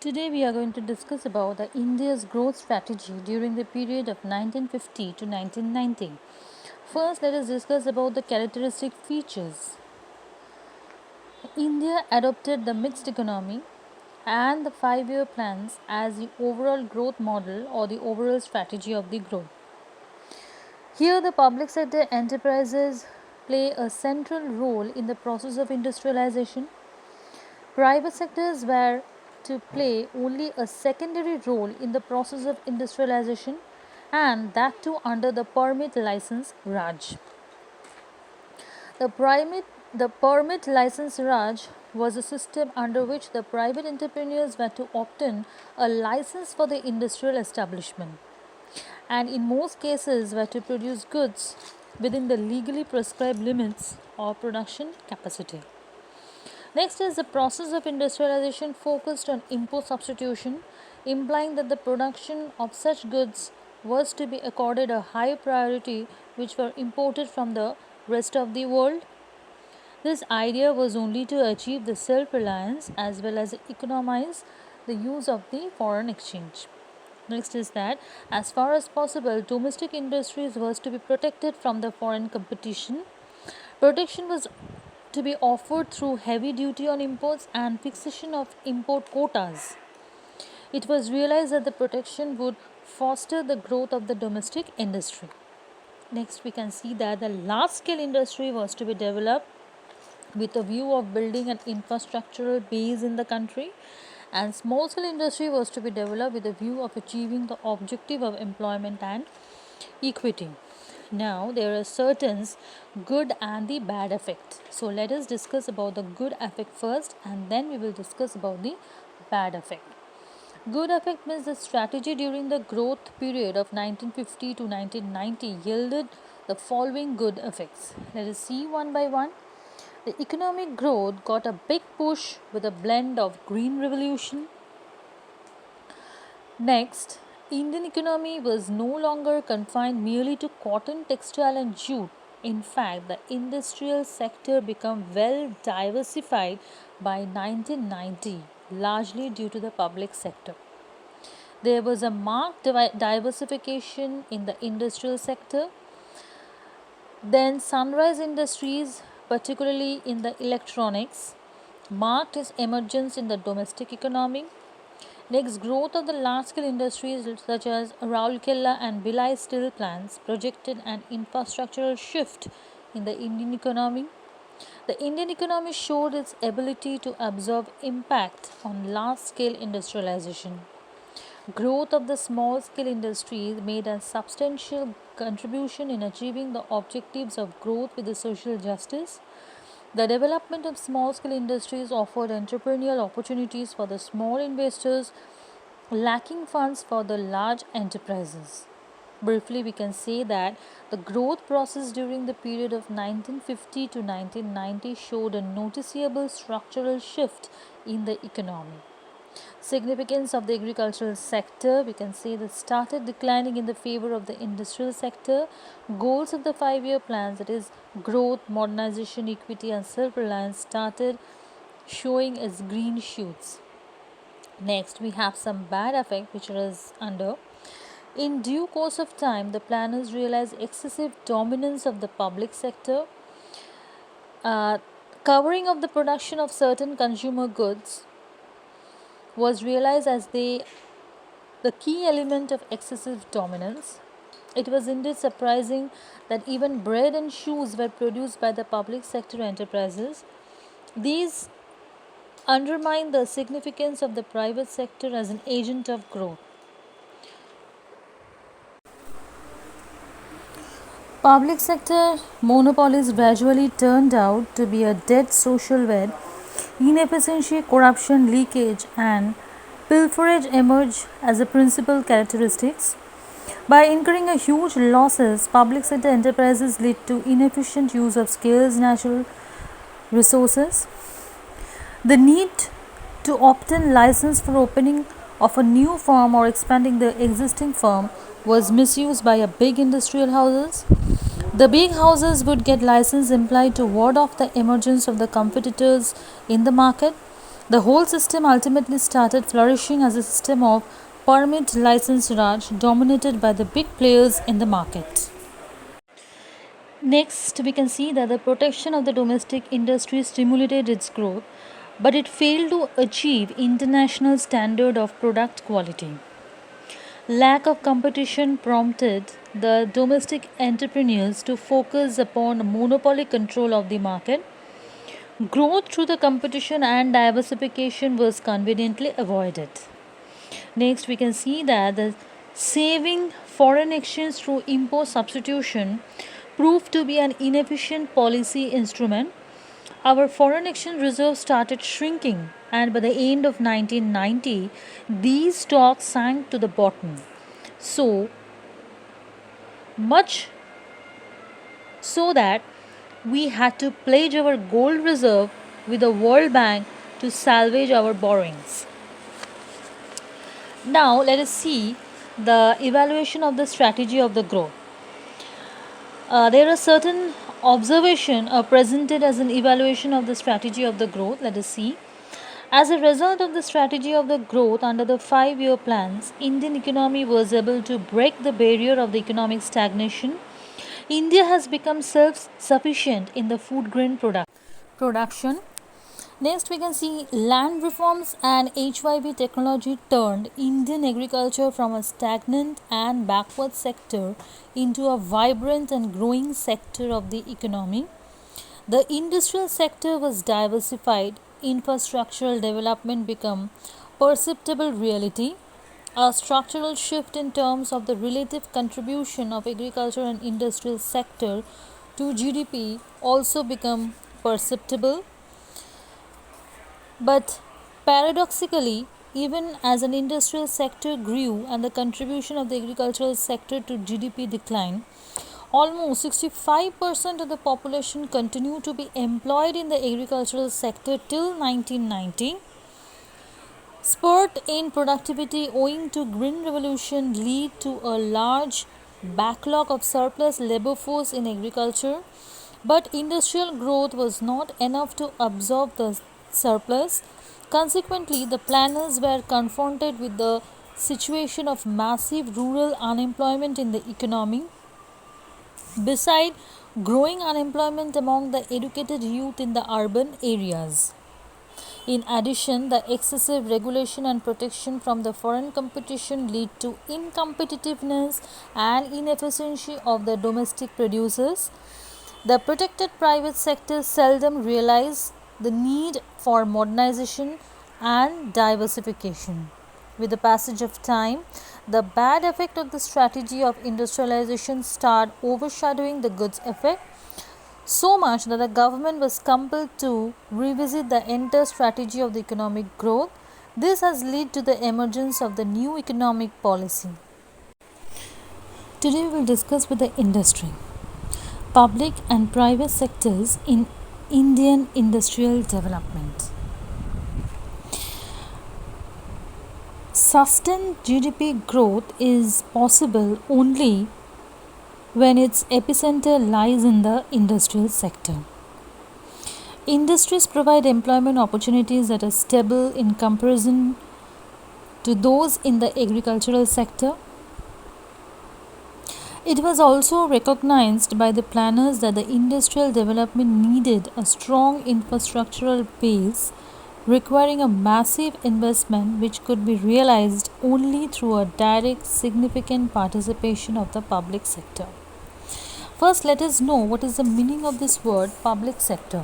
Today we are going to discuss about the India's growth strategy during the period of 1950 to 1990. First, let us discuss about the characteristic features. India adopted the mixed economy and the 5-year plans as the overall growth model or the overall strategy of the growth. Here, the public sector enterprises play a central role in the process of industrialization. Private sectors were to play only a secondary role in the process of industrialization, and that too under the permit license Raj. The permit license Raj was a system under which the private entrepreneurs were to obtain a license for the industrial establishment, and in most cases were to produce goods within the legally prescribed limits of production capacity. Next is the process of industrialization focused on import substitution, implying that the production of such goods was to be accorded a high priority which were imported from the rest of the world. This idea was only to achieve the self reliance as well as economize the use of the foreign exchange. Next is that as far as possible, domestic industries was to be protected from the foreign competition. Protection was to be offered through heavy duty on imports and fixation of import quotas. It was realized that the protection would foster the growth of the domestic industry. Next, we can see that the large scale industry was to be developed with a view of building an infrastructural base in the country, and small scale industry was to be developed with a view of achieving the objective of employment and equity. Now there are certain good and the bad effect. So let us discuss about the good effect first, and then we will discuss about the bad effect. Good effect means the strategy during the growth period of 1950 to 1990 yielded the following good effects. Let us see one by one. The economic growth got a big push with a blend of green revolution. Next, Indian economy was no longer confined merely to cotton, textile and jute. In fact, the industrial sector became well diversified by 1990, largely due to the public sector. There was a marked diversification in the industrial sector. Then Sunrise Industries, particularly in the electronics, marked its emergence in the domestic economy. Next, growth of the large-scale industries such as Rourkela and Bhilai steel plants projected an infrastructural shift in the Indian economy. The Indian economy showed its ability to absorb impact on large-scale industrialization. Growth of the small-scale industries made a substantial contribution in achieving the objectives of growth with the social justice. The development of small scale industries offered entrepreneurial opportunities for the small investors lacking funds for the large enterprises. Briefly, we can say that the growth process during the period of 1950 to 1990 showed a noticeable structural shift in the economy. Significance of the agricultural sector, we can say that started declining in the favor of the industrial sector. Goals of the 5-year plans, that is growth, modernization, equity and self-reliance, started showing its green shoots. Next, we have some bad effect which is under. In due course of time, the planners realized excessive dominance of the public sector, uh, covering of the production of certain consumer goods was realized as the key element of excessive dominance. It was indeed surprising that even bread and shoes were produced by the public sector enterprises. These undermine the significance of the private sector as an agent of growth. Public sector monopolies gradually turned out to be a dead social web. Inefficiency, corruption, leakage, and pilferage emerge as the principal characteristics. By incurring a huge losses, public sector enterprises lead to inefficient use of scarce natural resources. The need to obtain license for opening of a new firm or expanding the existing firm was misused by a big industrial houses. The big houses would get license implied to ward off the emergence of the competitors in the market. The whole system ultimately started flourishing as a system of permit license Raj dominated by the big players in the market. Next, we can see that the protection of the domestic industry stimulated its growth, but it failed to achieve international standard of product quality. Lack of competition prompted the domestic entrepreneurs to focus upon monopoly control of the market. Growth through the competition and diversification was conveniently avoided. Next, we can see that the saving foreign exchange through import substitution proved to be an inefficient policy instrument. Our foreign exchange reserves started shrinking, and by the end of 1990, these stocks sank to the bottom. So much so that we had to pledge our gold reserve with the World Bank to salvage our borrowings. Now, let us see the evaluation of the strategy of the growth. There are certain observations presented as an evaluation of the strategy of the growth. Let us see. As a result of the strategy of the growth under the 5-year plans, Indian economy was able to break the barrier of the economic stagnation. India has become self-sufficient in the food grain production. Next, we can see land reforms and HYV technology turned Indian agriculture from a stagnant and backward sector into a vibrant and growing sector of the economy. The industrial sector was diversified, infrastructural development became perceptible reality. A structural shift in terms of the relative contribution of agriculture and industrial sector to GDP also became perceptible. But paradoxically, even as an industrial sector grew and the contribution of the agricultural sector to GDP declined, almost 65% of the population continued to be employed in the agricultural sector till 1990. Spurt in productivity owing to green revolution lead to a large backlog of surplus labor force in agriculture, but industrial growth was not enough to absorb the surplus. Consequently, the planners were confronted with the situation of massive rural unemployment in the economy. Beside growing unemployment among the educated youth in the urban areas. In addition, the excessive regulation and protection from the foreign competition lead to incompetitiveness and inefficiency of the domestic producers. The protected private sector seldom realize the need for modernization and diversification. With the passage of time, the bad effect of the strategy of industrialization started overshadowing the good effect, so much that the government was compelled to revisit the entire strategy of the economic growth. This has led to the emergence of the new economic policy. Today we will discuss with the industry, public and private sectors in Indian industrial development. Sustained GDP growth is possible only when its epicenter lies in the industrial sector. Industries provide employment opportunities that are stable in comparison to those in the agricultural sector. It was also recognized by the planners that the industrial development needed a strong infrastructural base requiring a massive investment which could be realized only through a direct significant participation of the public sector. First, let us know what is the meaning of this word public sector.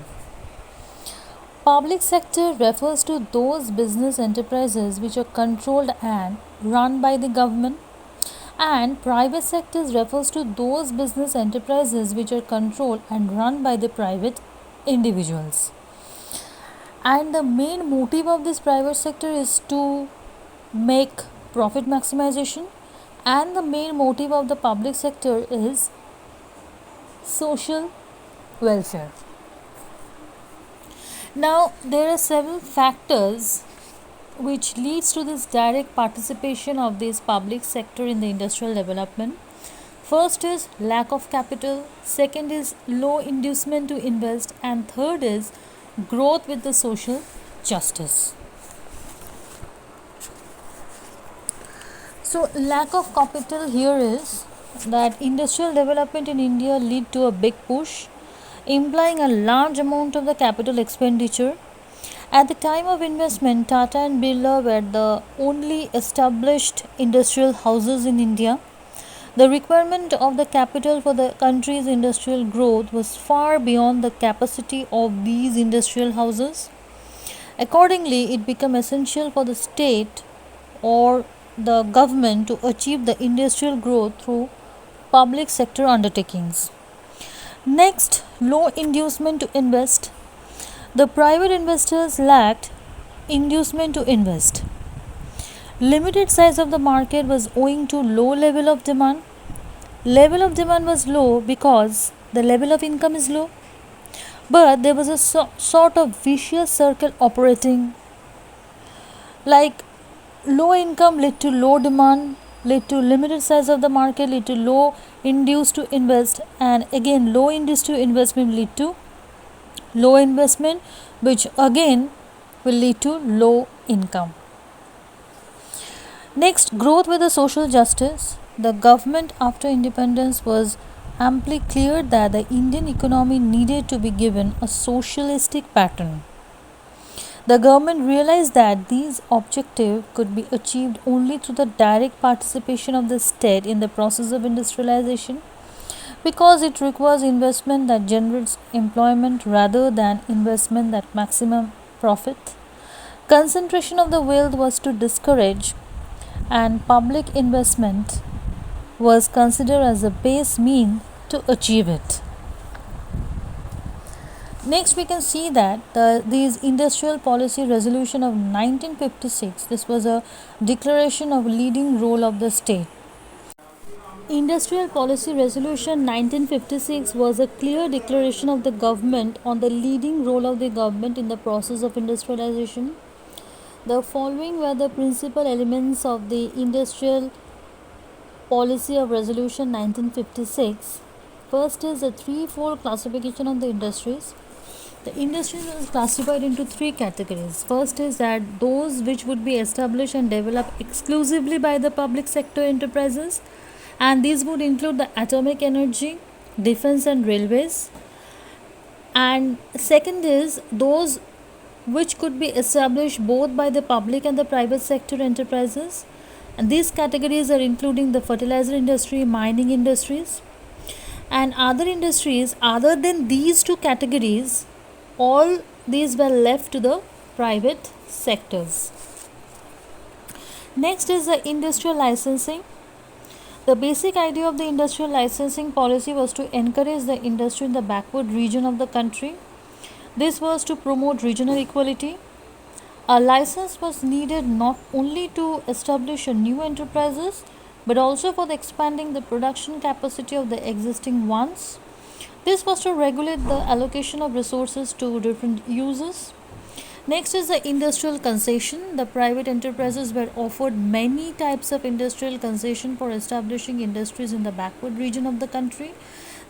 Public sector refers to those business enterprises which are controlled and run by the government, and private sectors refers to those business enterprises which are controlled and run by the private individuals. And the main motive of this private sector is to make profit maximization, and the main motive of the public sector is social welfare. Now, there are several factors which leads to this direct participation of this public sector in the industrial development. First is lack of capital, second is low inducement to invest, and third is growth with the social justice. So lack of capital here is that industrial development in India lead to a big push, implying a large amount of the capital expenditure. At the time of investment, Tata and Birla were the only established industrial houses in India. The requirement of the capital for the country's industrial growth was far beyond the capacity of these industrial houses. Accordingly, it became essential for the state or the government to achieve the industrial growth through public sector undertakings. Next, low inducement to invest. The private investors lacked inducement to invest. Limited size of the market was owing to low level of demand. Level of demand was low because the level of income is low. But there was a sort of vicious circle operating, like low income led to low demand, led to limited size of the market, led to low induced to invest, and again low induced to investment lead to low investment, which again will lead to low income. Next, growth with the social justice. The government after independence was amply clear that the Indian economy needed to be given a socialistic pattern. The government realized that these objectives could be achieved only through the direct participation of the state in the process of industrialization, because it requires investment that generates employment rather than investment that maximum profit. Concentration of the wealth was to discourage, and public investment was considered as a base mean to achieve it. Next, we can see that these industrial policy resolution of 1956, this was a declaration of leading role of the state. Industrial Policy Resolution 1956 was a clear declaration of the government on the leading role of the government in the process of industrialization. The following were the principal elements of the Industrial Policy of Resolution 1956. First is a threefold classification of the industries. The industries is classified into three categories. First is that those which would be established and developed exclusively by the public sector enterprises, and these would include the atomic energy, defense and railways. And second is those which could be established both by the public and the private sector enterprises, and these categories are including the fertilizer industry, mining industries, and other industries other than these two categories. All these were left to the private sectors. Next is the industrial licensing. The basic idea of the industrial licensing policy was to encourage the industry in the backward region of the country. This was to promote regional equality. A license was needed not only to establish a new enterprises but also for the expanding the production capacity of the existing ones. This was to regulate the allocation of resources to different users. Next is the industrial concession. The private enterprises were offered many types of industrial concession for establishing industries in the backward region of the country.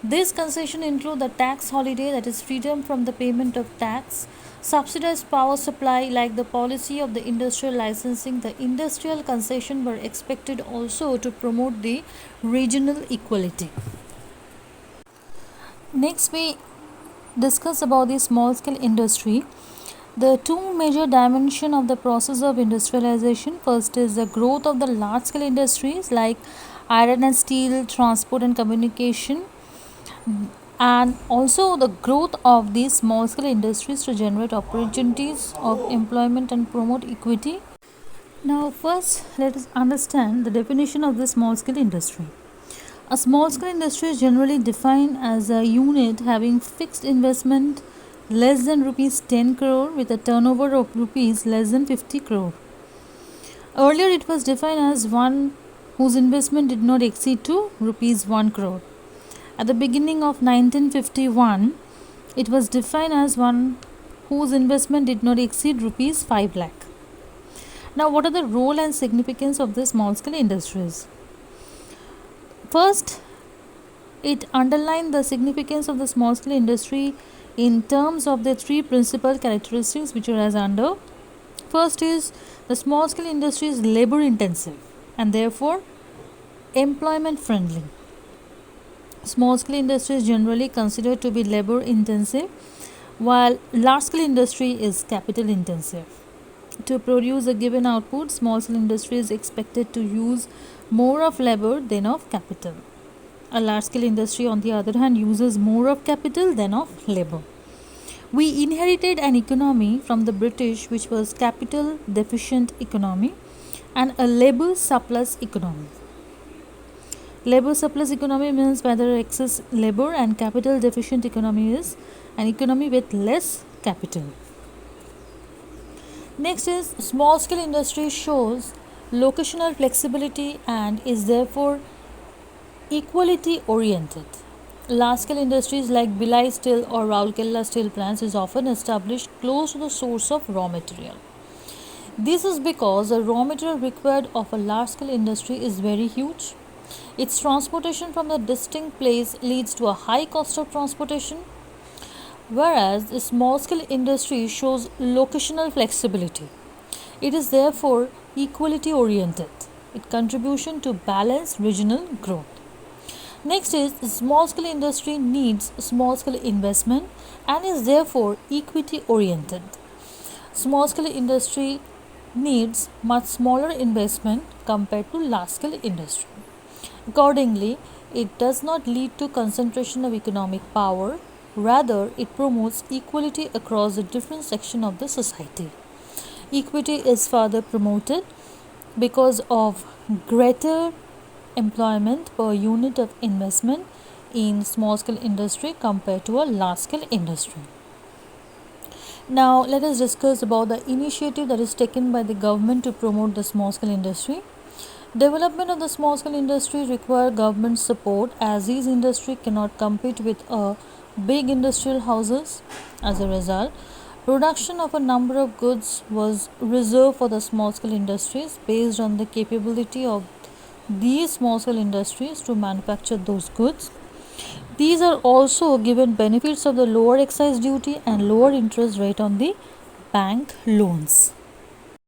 This concession include the tax holiday, that is freedom from the payment of tax, subsidized power supply. Like the policy of the industrial licensing, the industrial concession were expected also to promote the regional equality. Next, we discuss about the small scale industry. The two major dimensions of the process of industrialization. First is the growth of the large scale industries like iron and steel, transport and communication, and also the growth of these small scale industries to generate opportunities of employment and promote equity. Now, first, let us understand the definition of the small scale industry. A small scale industry is generally defined as a unit having fixed investment less than rupees 10 crore with a turnover of rupees less than 50 crore. Earlier it was defined as one whose investment did not exceed to rupees 1 crore. At the beginning of 1951, it was defined as one whose investment did not exceed rupees 5 lakh. Now, what are the role and significance of the small scale industries? First, it underlined the significance of the small scale industry in terms of the three principal characteristics which are as under. First is the small scale industry is labor intensive. and therefore employment friendly. Small scale industry is generally considered to be labor intensive, while large scale industry is capital intensive. To produce a given output, small scale industry is expected to use more of labor than of capital. A large scale industry, on the other hand, uses more of capital than of labor. We inherited an economy from the British which was capital deficient economy and a labor surplus economy. Labor surplus economy means whether excess labor, and capital deficient economy is an economy with less capital. Next is small scale industry shows locational flexibility and is therefore equality oriented. Large scale industries like Bhilai Steel or Raulkela steel plants is often established close to the source of raw material. This is because the raw material required of a large scale industry is very huge. Its transportation from the distinct place leads to a high cost of transportation, whereas the small scale industry shows locational flexibility. It is therefore equality oriented. Its contribution to balanced regional growth. Next is small scale industry needs small scale investment and is therefore equity oriented. Small scale industry needs much smaller investment compared to large scale industry. Accordingly, it does not lead to concentration of economic power, rather, it promotes equality across the different sections of the society. Equity is further promoted because of greater employment per unit of investment in small scale industry compared to a large scale industry. Now, let us discuss about the initiative that is taken by the government to promote the small scale industry. Development of the small scale industry require government support as these industry cannot compete with big industrial houses. As a result, production of a number of goods was reserved for the small scale industries based on the capability of these small scale industries to manufacture those goods. These are also given benefits of the lower excise duty and lower interest rate on the bank loans.